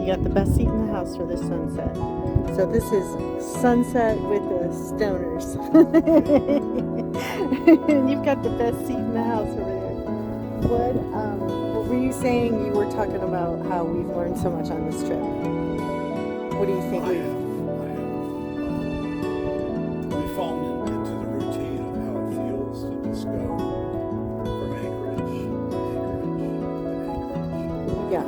You got the best seat in the house for this sunset. So this is sunset with the stoners. And you've got the best seat in the house over there. What were you saying? You were talking about how we've learned so much on this trip. What do you think? We've fallen into the routine of how it feels to just go from anchorage to anchorage. Yeah,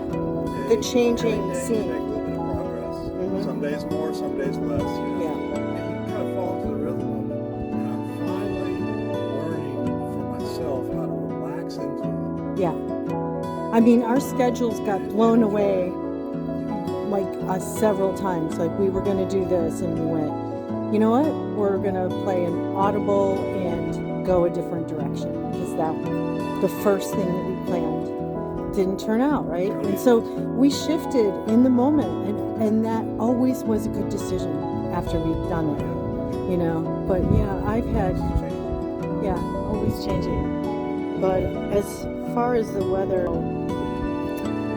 the changing scene. Make a little bit of progress. Some days more, some days less. Yeah. And you kind of fall into the rhythm of it. And I'm finally learning for myself how to relax into it. Yeah. I mean, our schedules got blown away like several times. Like we were going to do this and we went, you know what? We're going to play an audible and go a different direction because that the first thing that we planned didn't turn out, right? And so we shifted in the moment and that always was a good decision after we'd done it, you know? But yeah, I've had, always changing. But as far as the weather,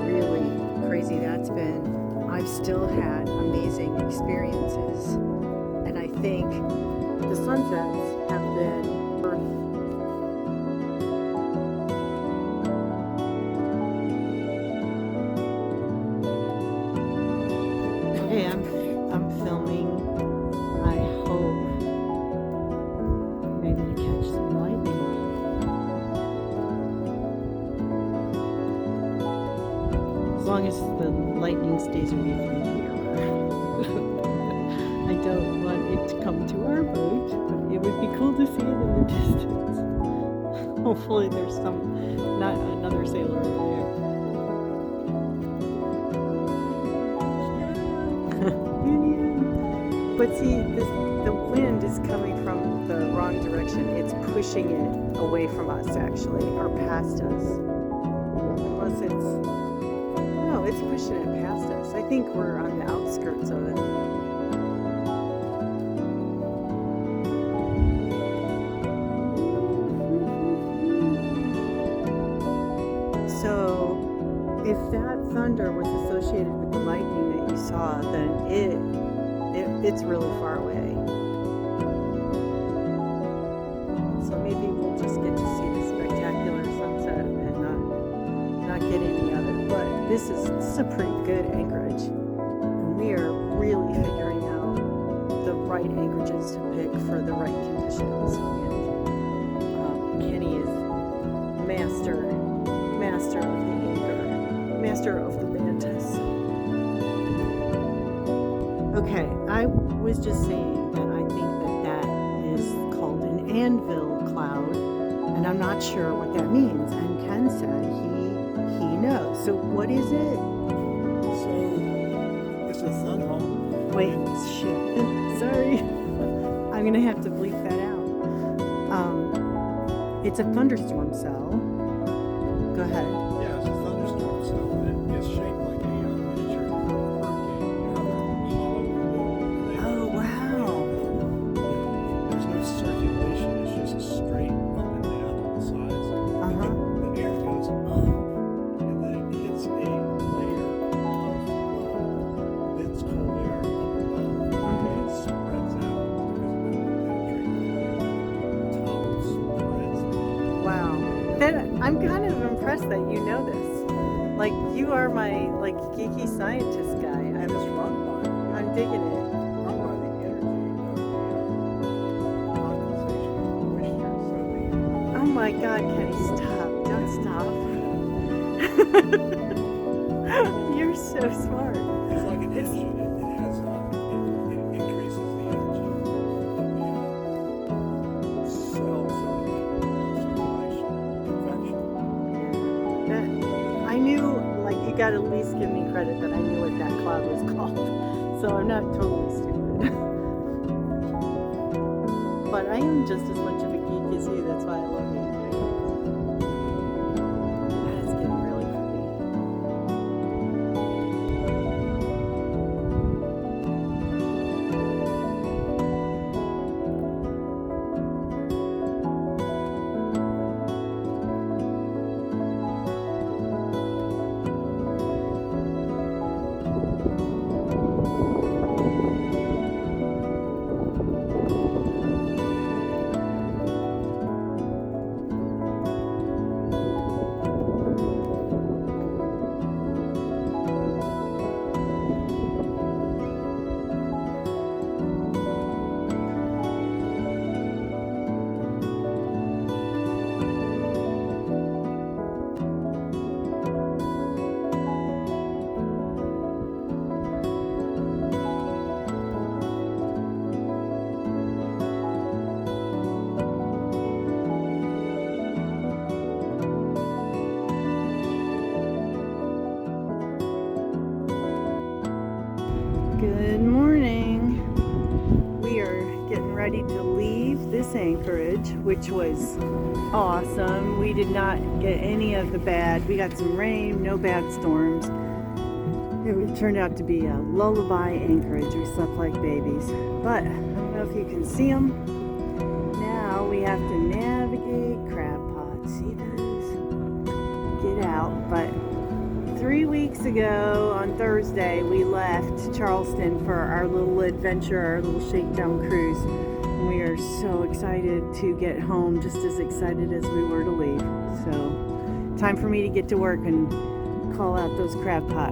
really crazy that's been, I've still had amazing experiences. And I think the sunsets have been Hey, I'm filming. I hope maybe to catch some lightning. As long as the lightning stays away from here. I don't want it to come to our boat, but it would be cool to see it in the distance. Hopefully there's not another sailor over there. But see, the wind is coming from the wrong direction. It's pushing it away from us, actually, or past us. Unless it's pushing it past us. I think we're on the outskirts of it. So, if that thunder was associated with the lightning that you saw, then it's really far away. So maybe we'll just get to see the spectacular sunset and not get any other. But this is a pretty good anchorage. And we are really figuring out the right anchorages to pick for the right conditions. And Kenny is master of the anchor, master of the mantis. Okay, I was just saying that I think that is called an anvil cloud, and I'm not sure what that means. And Ken said he knows. So what is it? So it's a thunderbolt. Wait, shit. Sorry. I'm gonna have to bleep that out. It's a thunderstorm cell. Go ahead. Yeah, it's a thunderstorm cell. It's shaped like a miniature hurricane. Oh, wow. There's no circulation. It's just straight up and down on the sides. The air goes up, and then it hits a layer of dense cold air up above, and it spreads out because of the penetrating top spreads. Wow. I'm kind of impressed that you know this. Like, you are my geeky scientist guy. I'm digging it. Run by the energy of the condensation of moisture. So Oh my God, Kenny, stop. Don't stop. You're so smart. it's like an engine. It has it increases the energy of the cells and circulation, convection. I knew, you got to at least give me credit that I knew what that cloud was called. So I'm not totally stupid. But I am just as much of a geek as you. That's why I love you. That is getting really pretty. Good morning. We are getting ready to leave this anchorage, which was awesome. We did not get any of the bad. We got some rain, no bad storms. It turned out to be a lullaby anchorage. We slept like babies. But I don't know if you can see them. Now we have to navigate crab pots. See those? Get out. But 3 weeks ago on Thursday, we left Charleston for our little adventure, our little shakedown cruise. And we are so excited to get home, just as excited as we were to leave. So, time for me to get to work and call out those crab pots.